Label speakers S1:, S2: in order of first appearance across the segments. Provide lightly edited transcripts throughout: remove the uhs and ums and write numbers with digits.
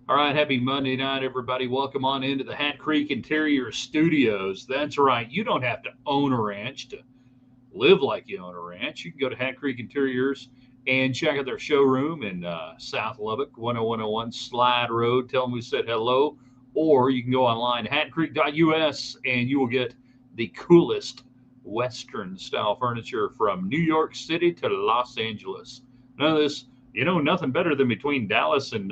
S1: All right, happy Monday night, everybody. Welcome on into the Hat Creek Interior Studios. That's right, you don't have to own a ranch to live like you own a ranch. You can go to Hat Creek Interiors and check out their showroom in South Lubbock, 10101 Slide Road. Tell them we said hello. Or you can go online, hatcreek.us, and you will get the coolest Western style furniture from New York City to Los Angeles. None of this, nothing better than between Dallas and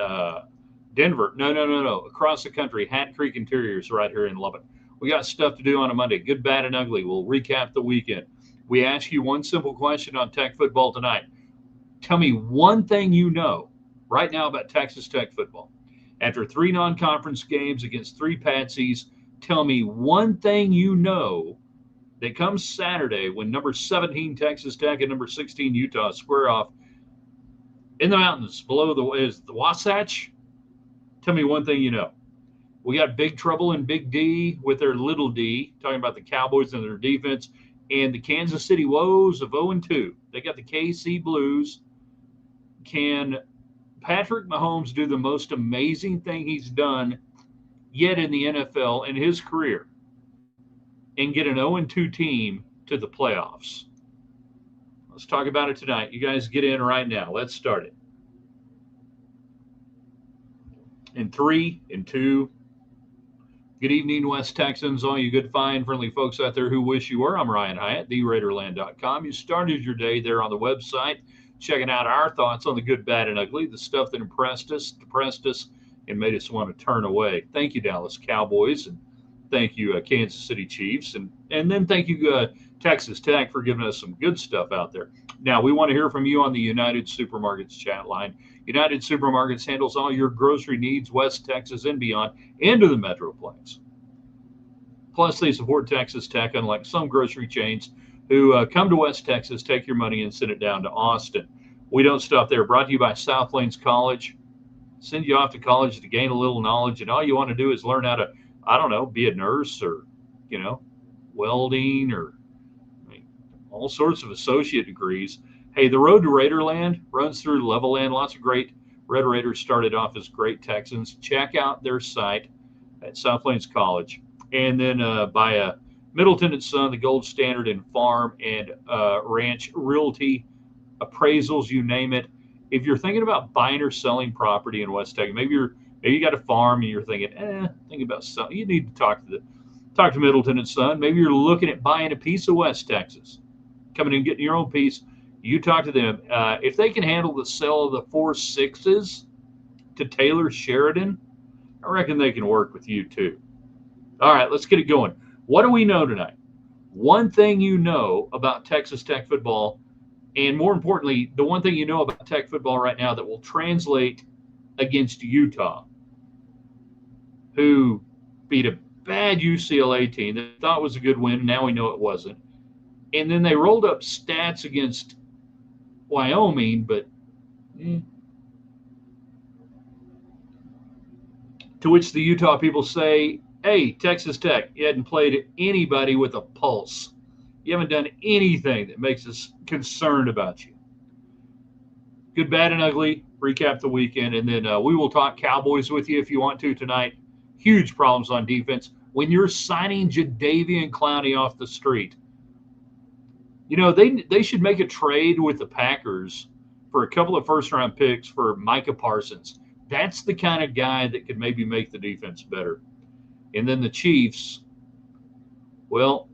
S1: Denver. No, no, no, no. Across the country, Hat Creek Interiors right here in Lubbock. We got stuff to do on a Monday. Good, bad, and ugly. We'll recap the weekend. We ask you one simple question on Tech football tonight. Tell me one thing you know right now about Texas Tech football. After three non conference games against three patsies, tell me one thing you know that comes Saturday when number 17 Texas Tech and number 16 Utah square off in the mountains below the Wasatch. Tell me one thing you know. We got big trouble in Big D with their little D, talking about the Cowboys and their defense, and the Kansas City Woes of 0-2. They got the KC Blues. Can Patrick Mahomes do the most amazing thing he's done yet in the NFL in his career and get an 0-2 team to the playoffs? Let's talk about it tonight. You guys get in right now. Let's start it. In 3, in 2. Good evening, West Texans, all you good, fine, friendly folks out there who wish you were. I'm Ryan Hyatt, Raiderland.com. You started your day there on the website, checking out our thoughts on the good, bad, and ugly, the stuff that impressed us, depressed us, and made us want to turn away. Thank you, Dallas Cowboys, and thank you, Kansas City Chiefs, and then thank you, Texas Tech, for giving us some good stuff out there. Now, we want to hear from you on the United Supermarkets chat line. United Supermarkets handles all your grocery needs, West Texas and beyond, into the Metroplex. Plus, they support Texas Tech, unlike some grocery chains who come to West Texas, take your money, and send it down to Austin. We don't stop there. Brought to you by South Plains College. Send you off to college to gain a little knowledge, and all you want to do is learn how to, be a nurse or, welding or all sorts of associate degrees. Hey, the road to Raiderland runs through Levelland. Lots of great Red Raiders started off as great Texans. Check out their site at South Plains College. And then by Middleton and Son, the gold standard in farm and ranch realty appraisals, you name it. If you're thinking about buying or selling property in West Texas, maybe you got a farm and you're thinking, think about selling. You need to talk to Middleton and Son. Maybe you're looking at buying a piece of West Texas, coming and getting your own piece. You talk to them. If they can handle the sale of the 4.6s to Taylor Sheridan, I reckon they can work with you too. All right, let's get it going. What do we know tonight? One thing you know about Texas Tech football, and more importantly, the one thing you know about Tech football right now that will translate against Utah, who beat a bad UCLA team that thought was a good win. Now we know it wasn't. And then they rolled up stats against Wyoming, but to which the Utah people say, hey, Texas Tech, you hadn't played anybody with a pulse. You haven't done anything that makes us concerned about you. Good, bad, and ugly. Recap the weekend, and then we will talk Cowboys with you if you want to tonight. Huge problems on defense. When you're signing Jadeveon Clowney off the street, they should make a trade with the Packers for a couple of first-round picks for Micah Parsons. That's the kind of guy that could maybe make the defense better. And then the Chiefs, well,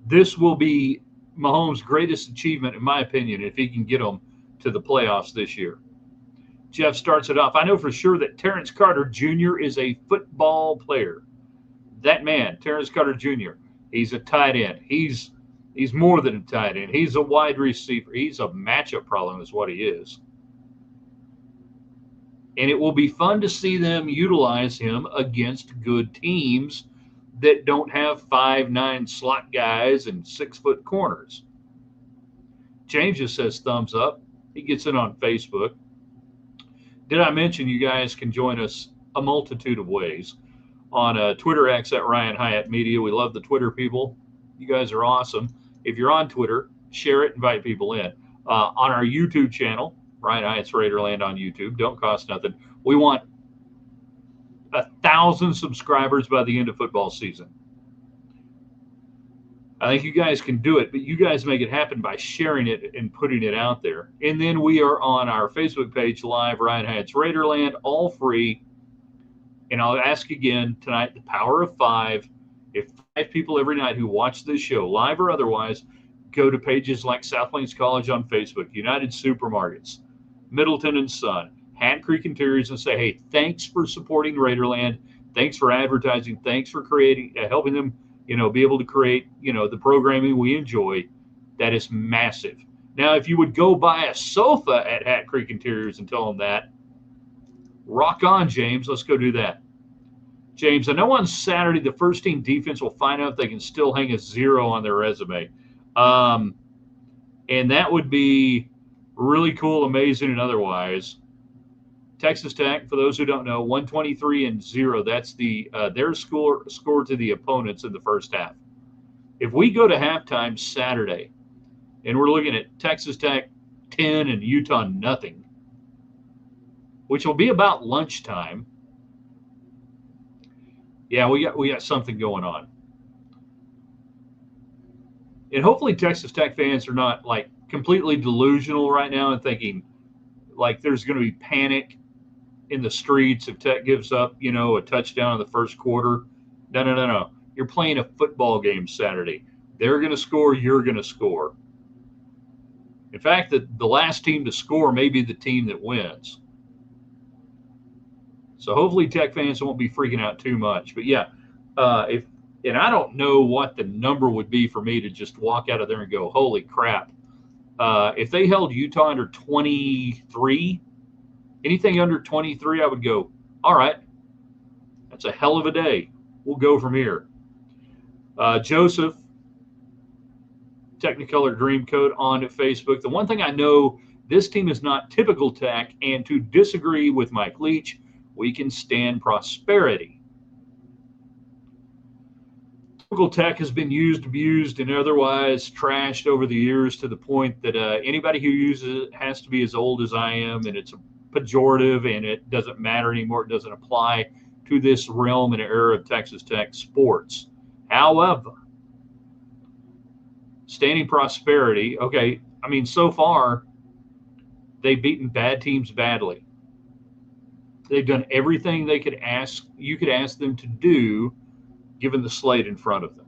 S1: this will be Mahomes' greatest achievement, in my opinion, if he can get them to the playoffs this year. Jeff starts it off. I know for sure that Terrence Carter Jr. is a football player. That man, Terrence Carter Jr., he's a tight end. He's more than a tight end. He's a wide receiver. He's a matchup problem is what he is. And it will be fun to see them utilize him against good teams that don't have 5'9" slot guys and 6-foot corners. James just says thumbs up. He gets it on Facebook. Did I mention you guys can join us a multitude of ways on Twitter X at Ryan Hyatt Media. We love the Twitter people. You guys are awesome. If you're on Twitter, share it, invite people in. On our YouTube channel, Ryan Hyatt's Raiderland on YouTube. Don't cost nothing. We want 1,000 subscribers by the end of football season. I think you guys can do it, but you guys make it happen by sharing it and putting it out there. And then we are on our Facebook page live, Ryan Hyatt's Raiderland, all free. And I'll ask again tonight, the power of 5. If 5 people every night who watch this show, live or otherwise, go to pages like South Plains College on Facebook, United Supermarkets, Middleton and Son, Hat Creek Interiors, and say, hey, thanks for supporting Raiderland. Thanks for advertising. Thanks for creating, helping them, be able to create, the programming we enjoy. That is massive. Now, if you would go buy a sofa at Hat Creek Interiors and tell them that, rock on, James. Let's go do that. James, I know on Saturday the first team defense will find out if they can still hang a 0 on their resume. And that would be really cool, amazing, and otherwise. Texas Tech, for those who don't know, 123-0. That's their score to the opponents in the first half. If we go to halftime Saturday and we're looking at Texas Tech 10 and Utah nothing, which will be about lunchtime, yeah, we got something going on. And hopefully Texas Tech fans are not like completely delusional right now and thinking like there's going to be panic in the streets if Tech gives up, a touchdown in the first quarter. No. You're playing a football game Saturday. They're going to score. You're going to score. In fact, the last team to score may be the team that wins. So hopefully Tech fans won't be freaking out too much. But yeah, and I don't know what the number would be for me to just walk out of there and go, holy crap. If they held Utah under 23, anything under 23, I would go, all right, that's a hell of a day. We'll go from here. Joseph, Technicolor Dreamcoat on Facebook. The one thing I know, this team is not typical Tech, and to disagree with Mike Leach, we can stand prosperity. Typical Tech has been used, abused, and otherwise trashed over the years to the point that anybody who uses it has to be as old as I am, and it's pejorative, and it doesn't matter anymore. It doesn't apply to this realm and era of Texas Tech sports. However, standing prosperity, okay, I mean, so far, they've beaten bad teams badly. They've done everything you could ask them to do, given the slate in front of them.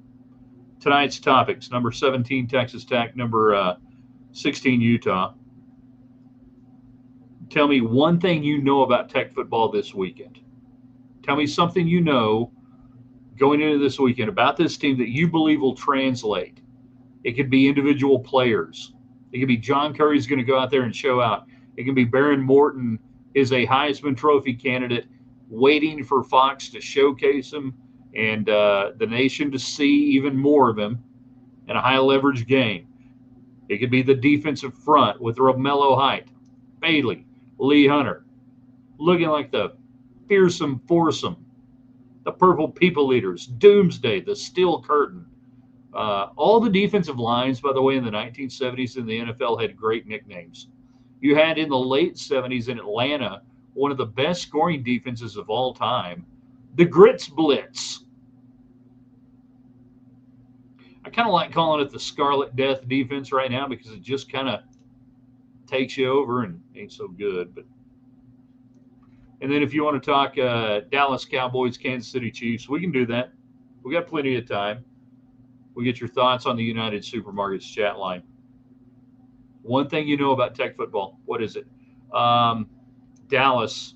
S1: Tonight's topics: number 17, Texas Tech; number 16, Utah. Tell me one thing you know about Tech football this weekend. Tell me something you know going into this weekend about this team that you believe will translate. It could be individual players. It could be John Curry's going to go out there and show out. It can be Baron Morton is a Heisman Trophy candidate waiting for Fox to showcase him and the nation to see even more of him in a high-leverage game. It could be the defensive front with Romello Height, Bailey, Lee Hunter, looking like the fearsome foursome, the Purple People Eaters, Doomsday, the Steel Curtain. All the defensive lines, by the way, in the 1970s in the NFL had great nicknames. You had in the late 70s in Atlanta one of the best scoring defenses of all time, the Grits Blitz. I kind of like calling it the Scarlet Death defense right now because it just kind of takes you over and ain't so good. And then if you want to talk Dallas Cowboys, Kansas City Chiefs, we can do that. We got plenty of time. We'll get your thoughts on the United Supermarkets chat line. One thing you know about Tech football, what is it? Dallas,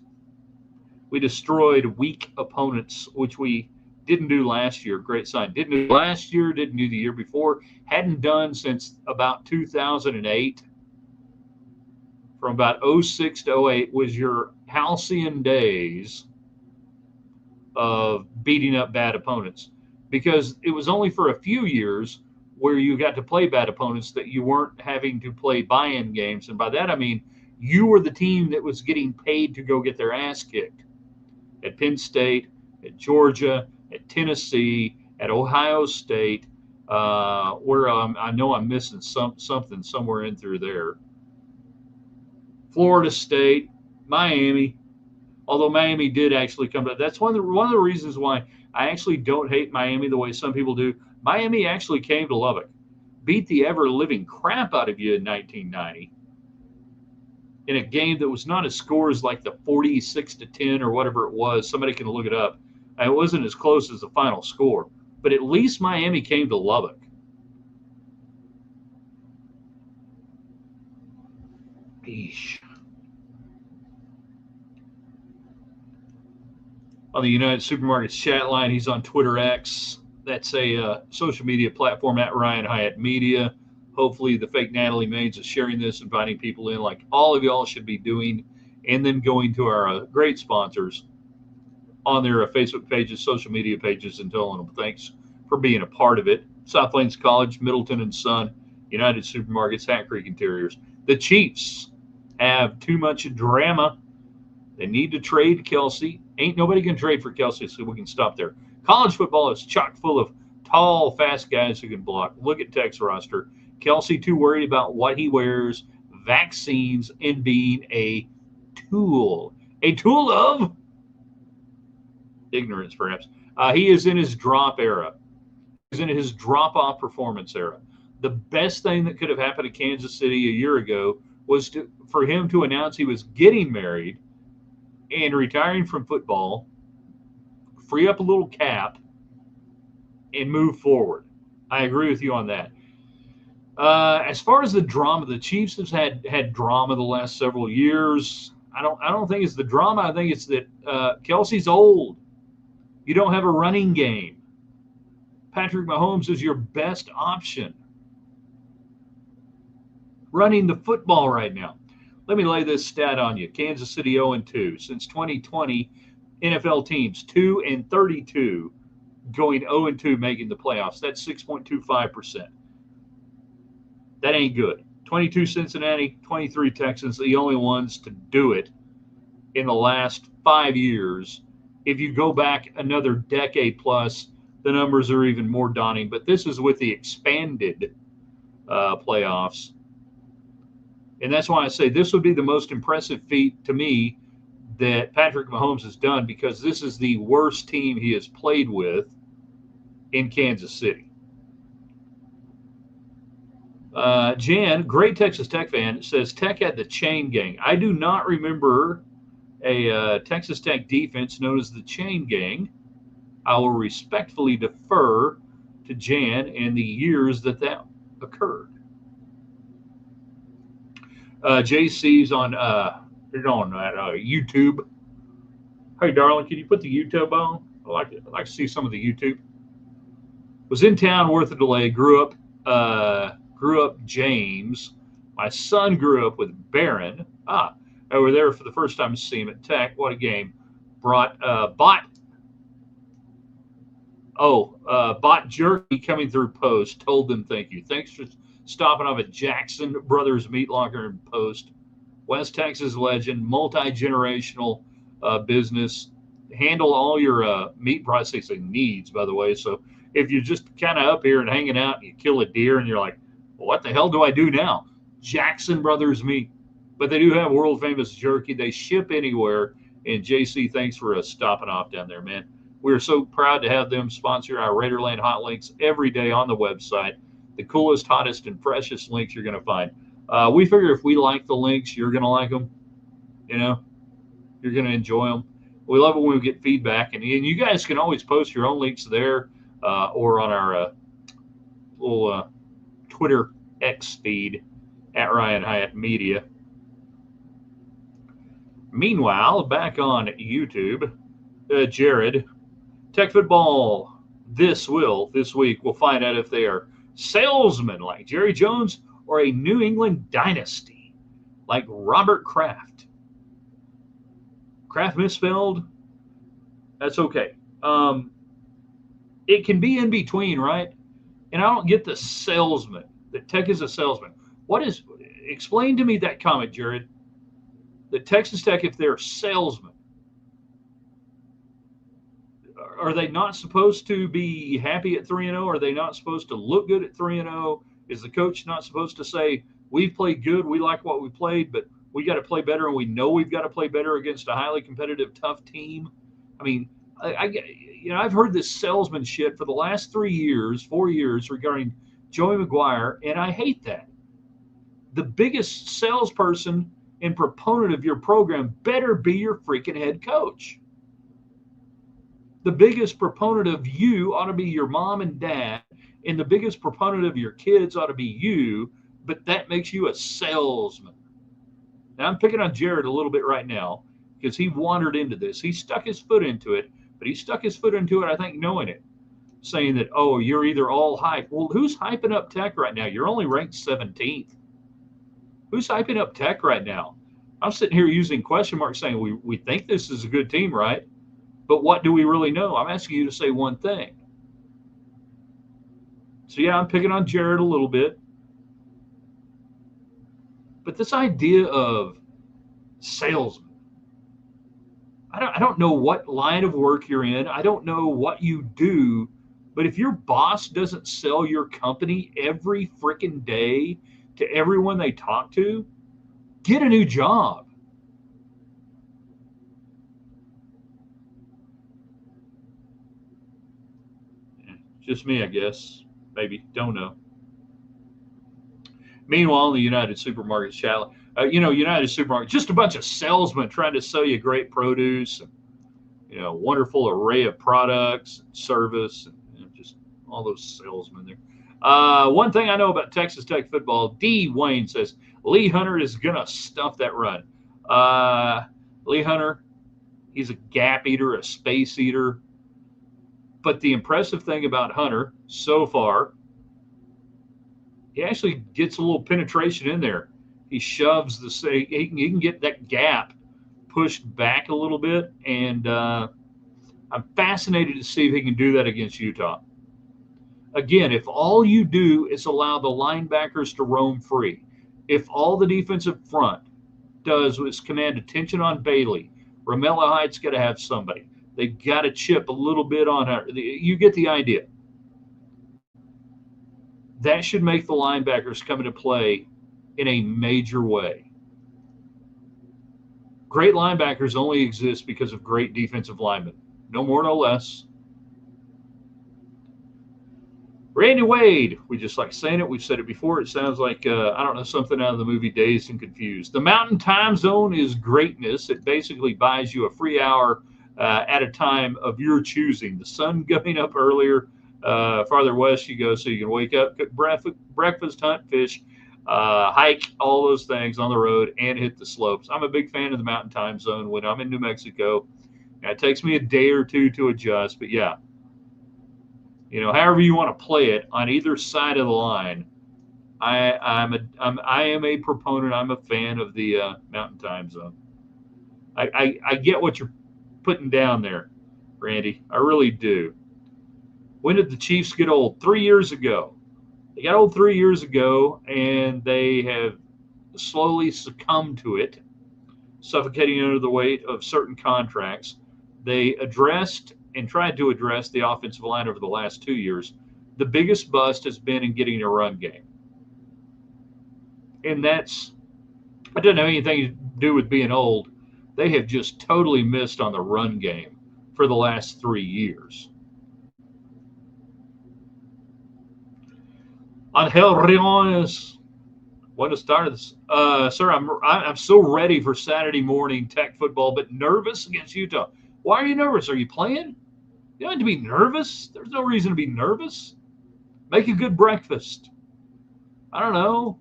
S1: we destroyed weak opponents, which we didn't do last year. Great sign. Didn't do last year, didn't do the year before. Hadn't done since about 2008. From about 06 to 08 was your halcyon days of beating up bad opponents, because it was only for a few years where you got to play bad opponents that you weren't having to play buy-in games. And by that, I mean, you were the team that was getting paid to go get their ass kicked at Penn State, at Georgia, at Tennessee, at Ohio State, where I know I'm missing something somewhere in through there. Florida State, Miami. Although Miami did actually come to, that's one of the reasons why I actually don't hate Miami the way some people do. Miami actually came to Lubbock, beat the ever living crap out of you in 1990 in a game that was not as scores like the 46-10 or whatever it was. Somebody can look it up. It wasn't as close as the final score, but at least Miami came to Lubbock. Eesh. On the United Supermarkets chat line, he's on Twitter X. That's a social media platform at Ryan Hyatt Media. Hopefully, the fake Natalie Maines is sharing this, inviting people in, like all of y'all should be doing, and then going to our great sponsors on their Facebook pages, social media pages, and telling them thanks for being a part of it. South Plains College, Middleton and Son, United Supermarkets, Hat Creek Interiors. The Chiefs have too much drama. They need to trade Kelsey. Ain't nobody can trade for Kelsey, so we can stop there. College football is chock full of tall, fast guys who can block. Look at Tech's roster. Kelsey too worried about what he wears, vaccines, and being a tool. A tool of ignorance, perhaps. He is in his drop era. He's in his drop-off performance era. The best thing that could have happened to Kansas City a year ago was for him to announce he was getting married and retiring from football, free up a little cap, and move forward. I agree with you on that. As far as the drama, the Chiefs have had drama the last several years. I don't think it's the drama. I think it's that Kelsey's old. You don't have a running game. Patrick Mahomes is your best option running the football right now. Let me lay this stat on you. Kansas City 0-2. Since 2020, NFL teams 2-32 going 0-2 making the playoffs. That's 6.25%. That ain't good. 22 Cincinnati, 23 Texans, the only ones to do it in the last 5 years. If you go back another decade plus, the numbers are even more daunting. But this is with the expanded playoffs. And that's why I say this would be the most impressive feat to me that Patrick Mahomes has done, because this is the worst team he has played with in Kansas City. Jan, great Texas Tech fan, says Tech had the chain gang. I do not remember a Texas Tech defense known as the chain gang. I will respectfully defer to Jan and the years that occurred. JC's on YouTube. Hey, darling, can you put the YouTube on? I like to see some of the YouTube. Was in town worth a delay. Grew up James. My son grew up with Barron. They were there for the first time to see him at Tech. What a game. Bought jerky coming through post. Told them thank you. Thanks for stopping off at Jackson Brothers Meat Locker and Post. West Texas legend, multi-generational business. Handle all your meat processing needs, by the way. So if you're just kind of up here and hanging out and you kill a deer and you're like, well, what the hell do I do now? Jackson Brothers Meat. But they do have world famous jerky. They ship anywhere. And JC, thanks for stopping off down there, man. We're so proud to have them sponsor our Raiderland hot links every day on the website. The coolest, hottest, and freshest links you're going to find. We figure if we like the links, you're going to like them. You know, you're going to enjoy them. We love it when we get feedback. And you guys can always post your own links there or on our little Twitter X feed at Ryan Hyatt Media. Meanwhile, back on YouTube, Jared, Tech football this week, we'll find out if they are salesmen like Jerry Jones or a New England dynasty like Robert Kraft. Kraft misspelled, that's okay. It can be in between, right? And I don't get the salesman, that Tech is a salesman. Explain to me that comment, Jared, that Texas Tech, if they're salesmen, are they not supposed to be happy at 3-0? Are they not supposed to look good at 3-0? Is the coach not supposed to say, we've played good, we like what we played, but we got to play better, and we know we've got to play better against a highly competitive, tough team. I mean, I've heard this salesman shit for the last 4 years regarding Joey McGuire, and I hate that. The biggest salesperson and proponent of your program better be your freaking head coach. The biggest proponent of you ought to be your mom and dad, and the biggest proponent of your kids ought to be you, but that makes you a salesman. Now, I'm picking on Jared a little bit right now because he wandered into this. He stuck his foot into it, but he stuck his foot into it, I think, knowing it, saying that, oh, you're either all hype. Well, who's hyping up Tech right now? You're only ranked 17th. Who's hyping up Tech right now? I'm sitting here using question marks saying we think this is a good team, right? But what do we really know? I'm asking you to say one thing. So, yeah, I'm picking on Jared a little bit. But this idea of salesman, I don't know what line of work you're in. I don't know what you do. But if your boss doesn't sell your company every freaking day to everyone they talk to, get a new job. Just me, I guess. Maybe. Don't know. Meanwhile, in the United Supermarket chat, United Supermarket, just a bunch of salesmen trying to sell you great produce, and, wonderful array of products and service, and just all those salesmen there. One thing I know about Texas Tech football, D. Wayne says, Lee Hunter is going to stuff that run. Lee Hunter, he's a gap eater, a space eater. But the impressive thing about Hunter so far, he actually gets a little penetration in there. He shoves he can get that gap pushed back a little bit, and I'm fascinated to see if he can do that against Utah. Again, if all you do is allow the linebackers to roam free, if all the defensive front does is command attention on Bailey, Romello Heights got to have somebody. They got to chip a little bit on her. You get the idea. That should make the linebackers come into play in a major way. Great linebackers only exist because of great defensive linemen. No more, no less. Randy Wade, we just like saying it. We've said it before. It sounds like, I don't know, something out of the movie Dazed and Confused. The Mountain Time Zone is greatness. It basically buys you a free hour at a time of your choosing. The sun going up earlier, farther west you go, so you can wake up, cook breakfast, hunt, fish, hike, all those things on the road, and hit the slopes. I'm a big fan of the Mountain Time Zone when I'm in New Mexico. It takes me a day or two to adjust, but yeah. However you want to play it on either side of the line, I am a proponent. I'm a fan of the Mountain Time Zone. I get what you're putting down there, Randy. I really do. When did the Chiefs get old? 3 years ago. They got old 3 years ago, and they have slowly succumbed to it, suffocating under the weight of certain contracts. They addressed and tried to address the offensive line over the last 2 years. The biggest bust has been in getting a run game. And that doesn't have anything to do with being old. They have just totally missed on the run game for the last 3 years. Angel Riones, buenas tardes. Sir, I'm so ready for Saturday morning Tech football, but nervous against Utah. Why are you nervous? Are you playing? You don't have to be nervous. There's no reason to be nervous. Make a good breakfast. I don't know.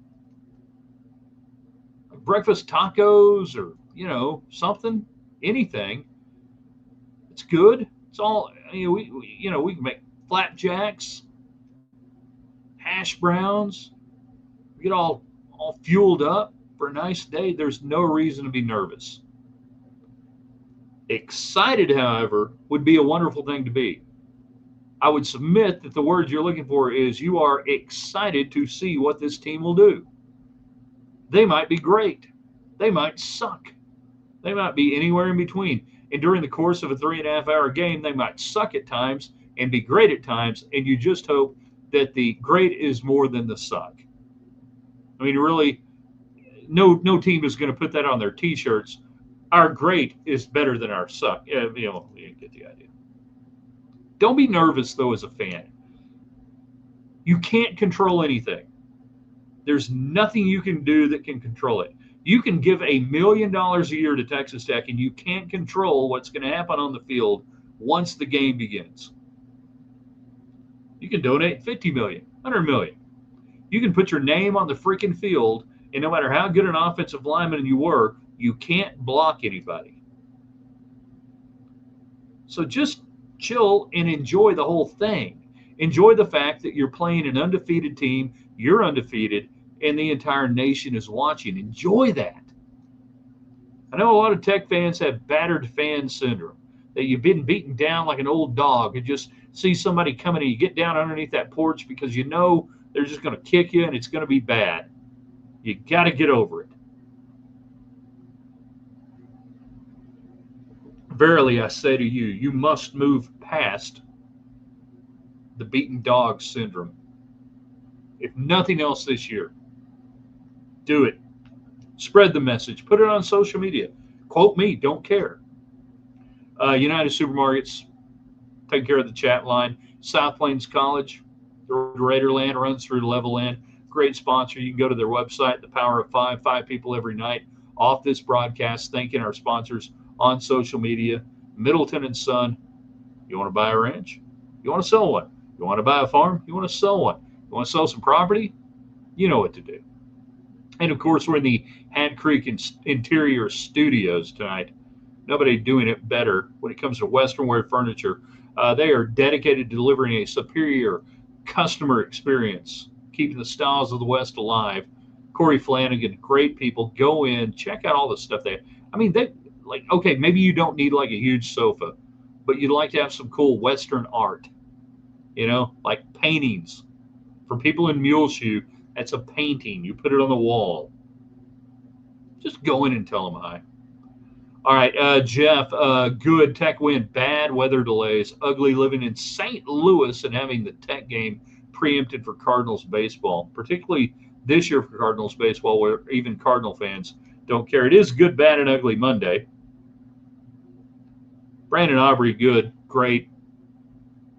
S1: Breakfast tacos or, something, anything. It's good. It's all, we can make flapjacks, hash browns. We get all fueled up for a nice day. There's no reason to be nervous. Excited, however, would be a wonderful thing to be. I would submit that the word you're looking for is you are excited to see what this team will do. They might be great. They might suck. They might be anywhere in between. And during the course of a 3.5-hour game, they might suck at times and be great at times, and you just hope that the great is more than the suck. I mean, really, no team is going to put that on their T-shirts. Our great is better than our suck. You get the idea. Don't be nervous though as a fan. You can't control anything. There's nothing you can do that can control it. You can give $1 million a year to Texas Tech, and you can't control what's going to happen on the field once the game begins. You can donate $50 million, $100 million. You can put your name on the freaking field, and no matter how good an offensive lineman you were, you can't block anybody. So just chill and enjoy the whole thing. Enjoy the fact that you're playing an undefeated team, you're undefeated, and the entire nation is watching. Enjoy that. I know a lot of Tech fans have battered fan syndrome, that you've been beaten down like an old dog and just see somebody coming and you get down underneath that porch because you know they're just going to kick you and it's going to be bad. You got to get over it. Verily, I say to you, you must move past the beaten dog syndrome. If nothing else this year, do it. Spread the message. Put it on social media. Quote me. Don't care. United Supermarkets, taking care of the chat line. South Plains College, the Raiderland runs through Levelland. Great sponsor. You can go to their website, The Power of Five, 5 people every night off this broadcast, thanking our sponsors on social media. Middleton and Son. You want to buy a ranch? You want to sell one? You want to buy a farm? You want to sell one? You want to sell some property? You know what to do. And, of course, we're in the Hat Creek Interior Studios tonight. Nobody doing it better when it comes to Western wear furniture. They are dedicated to delivering a superior customer experience, keeping the styles of the West alive. Corey Flanagan, great people. Go in, check out all the stuff they have. I mean, okay, maybe you don't need like a huge sofa, but you'd like to have some cool Western art, like paintings. For people in Muleshoe, that's a painting. You put it on the wall. Just go in and tell them hi. All right, Jeff, good Tech win, bad weather delays, ugly living in St. Louis and having the Tech game preempted for Cardinals baseball, particularly this year for Cardinals baseball, where even Cardinal fans don't care. It is good, bad, and ugly Monday. Brandon Aubrey, good, great.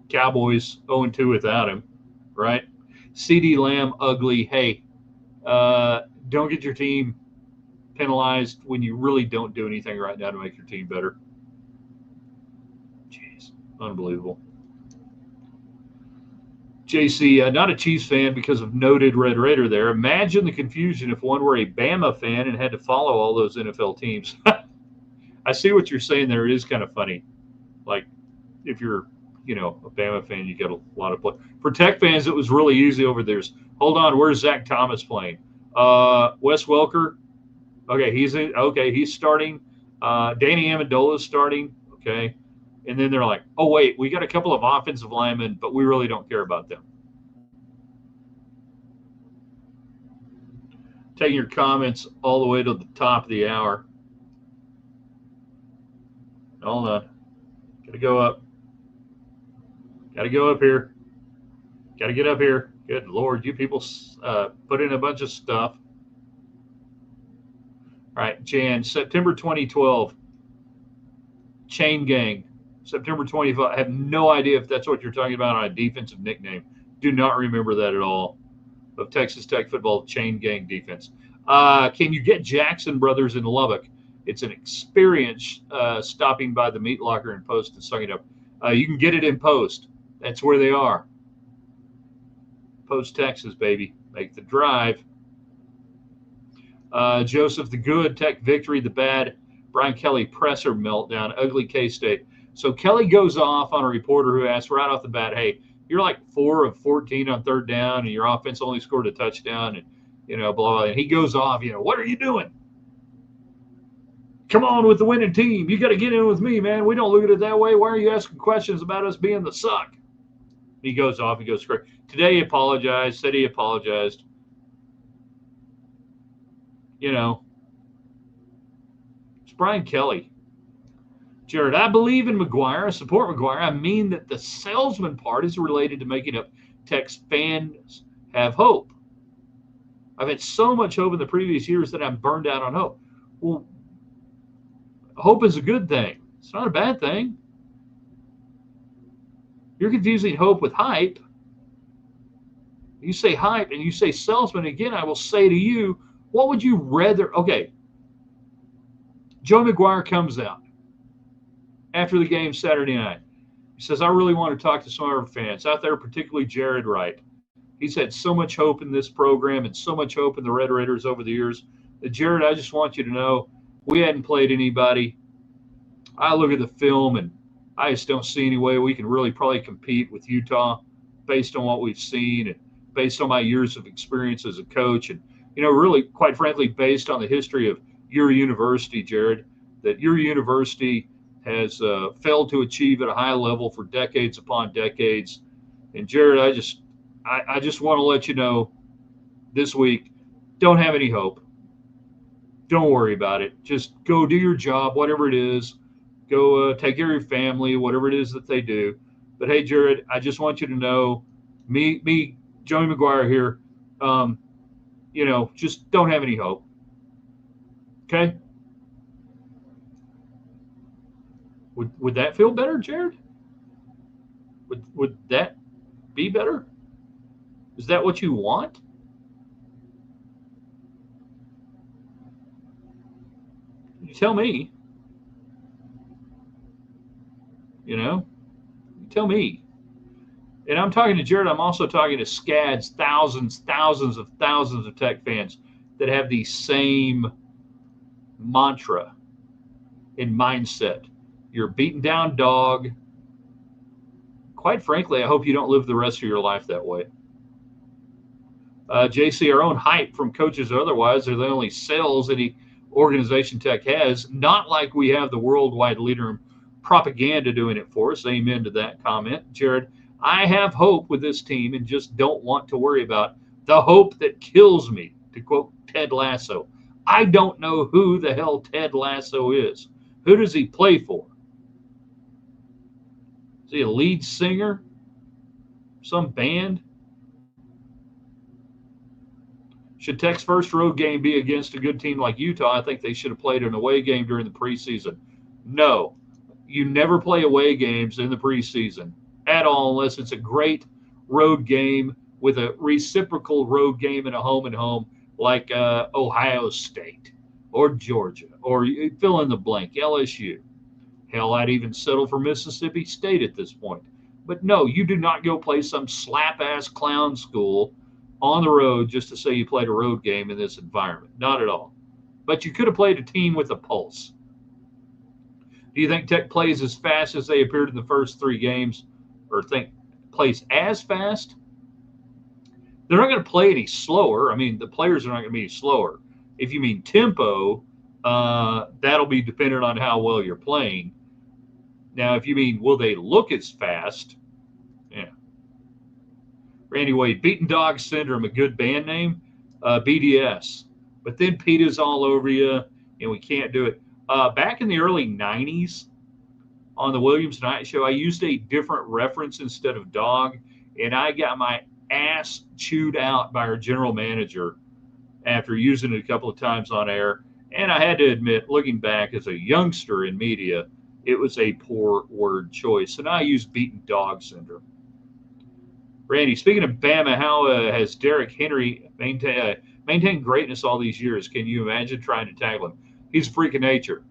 S1: Cowboys 0-2 without him, right? CD Lamb, ugly. Hey, don't get your team penalized when you really don't do anything right now to make your team better. Jeez, unbelievable. JC, not a Chiefs fan because of noted Red Raider there. Imagine the confusion if one were a Bama fan and had to follow all those NFL teams. I see what you're saying there. It is kind of funny. Like, if you're, a Bama fan, you get a lot of play. For Tech fans, it was really easy over there. Hold on, where's Zach Thomas playing? Wes Welker. Okay, he's starting. Danny Amendola's starting. Okay. And then they're like, oh, wait, we got a couple of offensive linemen, but we really don't care about them. Taking your comments all the way to the top of the hour. Hold on. Got to go up. Got to go up here. Got to get up here. Good Lord, you people put in a bunch of stuff. All right, Jan, September 2012, Chain Gang. September 25. I have no idea if that's what you're talking about on a defensive nickname. Do not remember that at all. Of Texas Tech football Chain Gang defense. Can you get Jackson Brothers in Lubbock? It's an experience stopping by the meat locker in Post and sucking it up. You can get it in Post. That's where they are. Post, Texas, baby. Make the drive. Joseph, the good, Tech victory, the bad, Brian Kelly presser meltdown, ugly K-State. So Kelly goes off on a reporter who asked right off the bat, hey, you're like 4 of 14 on third down, and your offense only scored a touchdown, and, blah, blah. And he goes off, what are you doing? Come on with the winning team. You got to get in with me, man. We don't look at it that way. Why are you asking questions about us being the suck? He goes off. He goes, great. Today he apologized, said he apologized. It's Brian Kelly. Jared, I believe in McGuire. I support McGuire. I mean that the salesman part is related to making up Tech's fans have hope. I've had so much hope in the previous years that I'm burned out on hope. Well, hope is a good thing. It's not a bad thing. You're confusing hope with hype. You say hype and you say salesman. Again, I will say to you, what would you rather? Okay, Joe McGuire comes out after the game Saturday night. He says, I really want to talk to some of our fans out there, particularly Jared Wright. He's had so much hope in this program and so much hope in the Red Raiders over the years. Jared, I just want you to know we hadn't played anybody. I look at the film and I just don't see any way we can really probably compete with Utah based on what we've seen and based on my years of experience as a coach. And, really, quite frankly, based on the history of your university, Jared, that your university has failed to achieve at a high level for decades upon decades. And, Jared, I just want to let you know this week, don't have any hope. Don't worry about it. Just go do your job, whatever it is. Go take care of your family, whatever it is that they do. But, hey, Jared, I just want you to know, me Joey McGuire here, just don't have any hope. Okay? Would that feel better, Jared? Would that be better? Is that what you want? You tell me. You tell me. And I'm talking to Jared. I'm also talking to scads, thousands of Tech fans that have the same mantra and mindset. You're a beaten down dog. Quite frankly, I hope you don't live the rest of your life that way. JC, our own hype from coaches or otherwise are the only sales any organization Tech has. Not like we have the worldwide leader in propaganda doing it for us. Amen to that comment. Jared, I have hope with this team and just don't want to worry about the hope that kills me, to quote Ted Lasso. I don't know who the hell Ted Lasso is. Who does he play for? Is he a lead singer? Some band? Should Tech's first road game be against a good team like Utah? I think they should have played an away game during the preseason. No, you never play away games in the preseason at all unless it's a great road game with a reciprocal road game and a home like Ohio State or Georgia or fill in the blank, LSU. Hell, I'd even settle for Mississippi State at this point. But no, you do not go play some slap-ass clown school on the road just to say you played a road game in this environment. Not at all. But you could have played a team with a pulse. Do you think Tech plays as fast as they appeared in the first three games, or think plays as fast? They're not going to play any slower. I mean, the players are not going to be slower. If you mean tempo, that'll be dependent on how well you're playing. Now, if you mean will they look as fast, yeah. Randy Wade, Beaten Dog Syndrome, a good band name, BDS. But then PETA's all over you, and we can't do it. Back in the early 90s on the Williams Night Show, I used a different reference instead of dog, and I got my ass chewed out by our general manager after using it a couple of times on air. And I had to admit, looking back as a youngster in media, it was a poor word choice. And I use Beaten Dog Syndrome. Randy, speaking of Bama, how has Derrick Henry maintained greatness all these years? Can you imagine trying to tackle him? He's a freak of nature.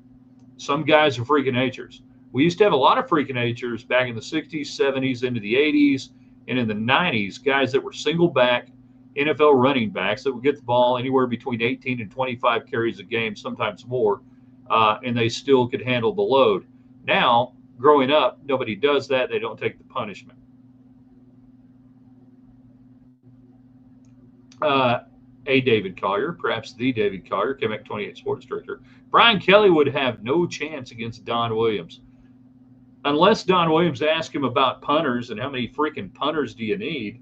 S1: Some guys are freak of natures. We used to have a lot of freak of natures back in the 60s, 70s, into the 80s, and in the 90s, guys that were single back NFL running backs that would get the ball anywhere between 18 and 25 carries a game, sometimes more, and they still could handle the load. Now, growing up, nobody does that. They don't take the punishment. A David Collier, perhaps the David Collier, Quebec 28 sports director. Brian Kelly would have no chance against Don Williams. Unless Don Williams asked him about punters and how many freaking punters do you need?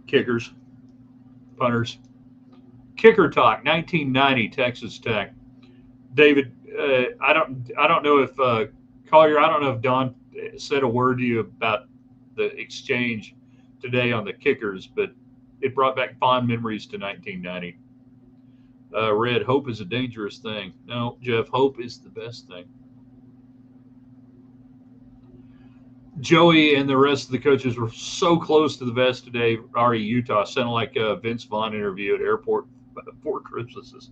S1: Kickers, punters. Kicker talk, 1990, Texas Tech. David, I don't know if Collier, I don't know if Don said a word to you about the exchange today on the kickers, but it brought back fond memories to 1990. Red, hope is a dangerous thing. No, Jeff, hope is the best thing. Joey and the rest of the coaches were so close to the vest today. Utah sounded like a Vince Vaughn interview at airport 4 Christmases.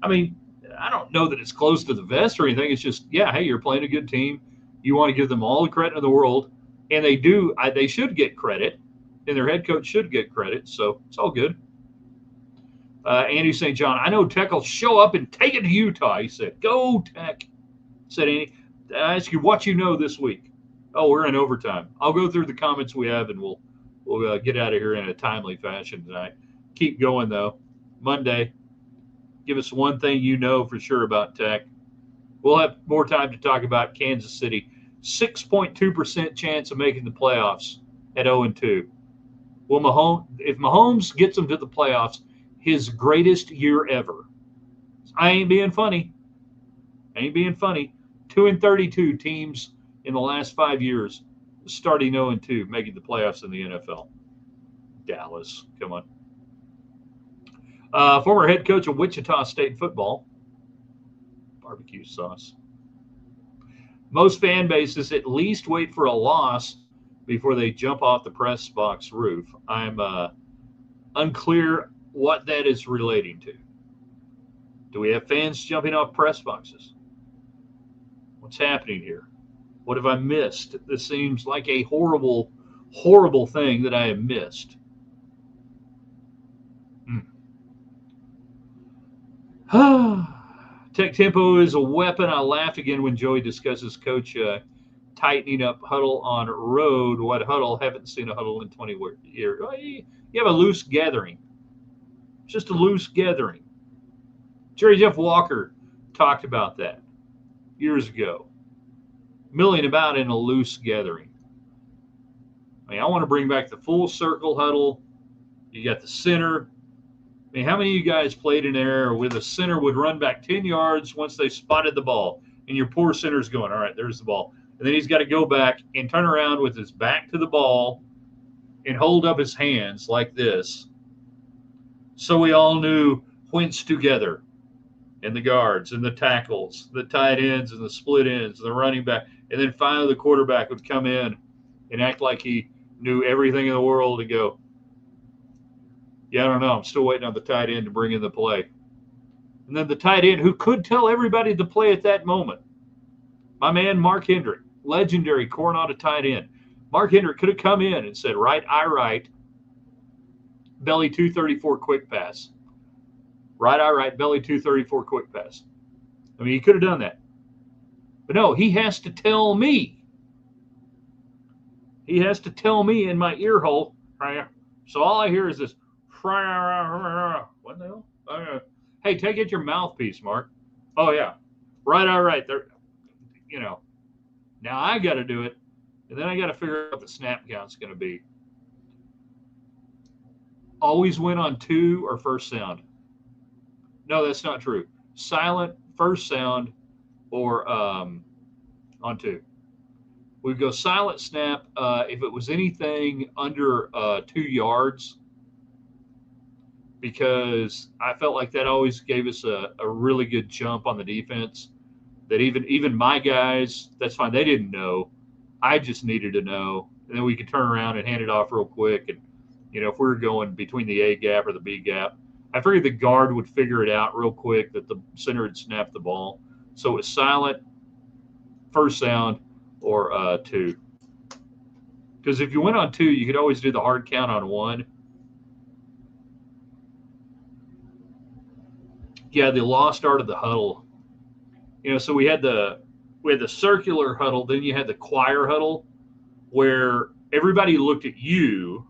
S1: I mean, I don't know that it's close to the vest or anything. It's just, yeah, hey, you're playing a good team. You want to give them all the credit in the world, and they do. They should get credit, and their head coach should get credit. So it's all good. Andy St. John, I know Tech will show up and take it to Utah. He said, "Go Tech," said Andy. I ask you what you know this week. Oh, we're in overtime. I'll go through the comments we have, and we'll get out of here in a timely fashion tonight. Keep going though. Monday, give us one thing you know for sure about Tech. We'll have more time to talk about Kansas City. 6.2% chance of making the playoffs at 0-2. Well, if Mahomes gets them to the playoffs, his greatest year ever. I ain't being funny. 2-32 teams in the last 5 years starting 0-2, making the playoffs in the NFL. Dallas, come on. Former head coach of Wichita State football. Barbecue sauce. Most fan bases at least wait for a loss before they jump off the press box roof. I'm unclear what that is relating to. Do we have fans jumping off press boxes? What's happening here? What have I missed? This seems like a horrible, horrible thing that I have missed. Tech tempo is a weapon. I laugh again when Joey discusses coach tightening up huddle on road. What huddle? Haven't seen a huddle in 20 years. You have a loose gathering. It's just a loose gathering. Jerry Jeff Walker talked about that years ago. Milling about in a loose gathering. I mean, I want to bring back the full circle huddle. You got the center. I mean, how many of you guys played in there where the center would run back 10 yards once they spotted the ball, and your poor center's going, all right, there's the ball. And then he's got to go back and turn around with his back to the ball and hold up his hands like this. So we all knew whence together, and the guards and the tackles, the tight ends and the split ends, the running back. And then finally the quarterback would come in and act like he knew everything in the world and go, yeah, I don't know. I'm still waiting on the tight end to bring in the play. And then the tight end who could tell everybody to play at that moment. My man, Mark Hendrick, legendary Coronado tight end. Mark Hendrick could have come in and said, right, I right, belly 234 quick pass. Right, I right, belly 234 quick pass. I mean, he could have done that. But no, he has to tell me. He has to tell me in my ear hole. So all I hear is this. What the hell? Hey, take it your mouthpiece, Mark. Oh, yeah. Right, all right. There, now I got to do it, and then I got to figure out what the snap count's going to be. Always win on 2 or first sound. No, that's not true. Silent, first sound, or on 2. We'd go silent snap if it was anything under 2 yards, because I felt like that always gave us a really good jump on the defense. That even my guys, that's fine. They didn't know. I just needed to know. And then we could turn around and hand it off real quick. And, if we were going between the A gap or the B gap, I figured the guard would figure it out real quick that the center had snapped the ball. So it was silent, first sound, or 2. Because if you went on 2, you could always do the hard count on 1. Yeah, the lost art of the huddle. So we had the circular huddle, then you had the choir huddle, where everybody looked at you.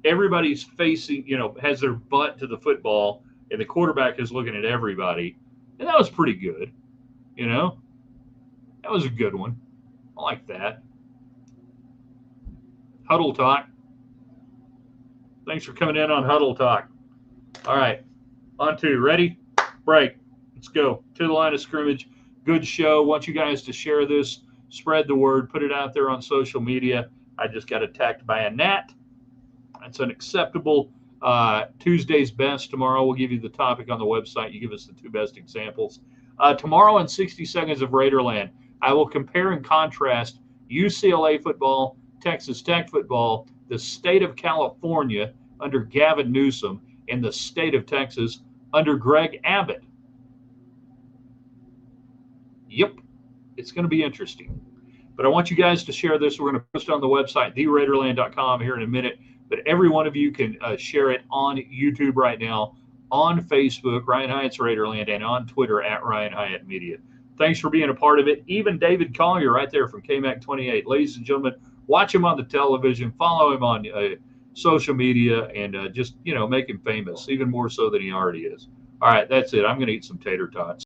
S1: Everybody's facing, has their butt to the football, and the quarterback is looking at everybody. And that was pretty good. That was a good one. I like that. Huddle Talk. Thanks for coming in on Huddle Talk. All right. On 2. Ready? Break. Let's go. To the line of scrimmage. Good show. Want you guys to share this. Spread the word. Put it out there on social media. I just got attacked by a gnat. That's unacceptable. Tuesday's best. Tomorrow we'll give you the topic on the website. You give us the 2 best examples. Tomorrow in 60 seconds of Raiderland, I will compare and contrast UCLA football, Texas Tech football, the state of California under Gavin Newsom, and the state of Texas under Greg Abbott. Yep, it's going to be interesting. But I want you guys to share this. We're going to post it on the website, theraiderland.com, here in a minute. But every one of you can share it on YouTube right now, on Facebook, Ryan Hyatt's Raiderland, and on Twitter at Ryan Hyatt Media. Thanks for being a part of it. Even David Collier right there from KMAC 28. Ladies and gentlemen, watch him on the television, follow him on social media, and just, make him famous, even more so than he already is. All right, that's it. I'm going to eat some tater tots.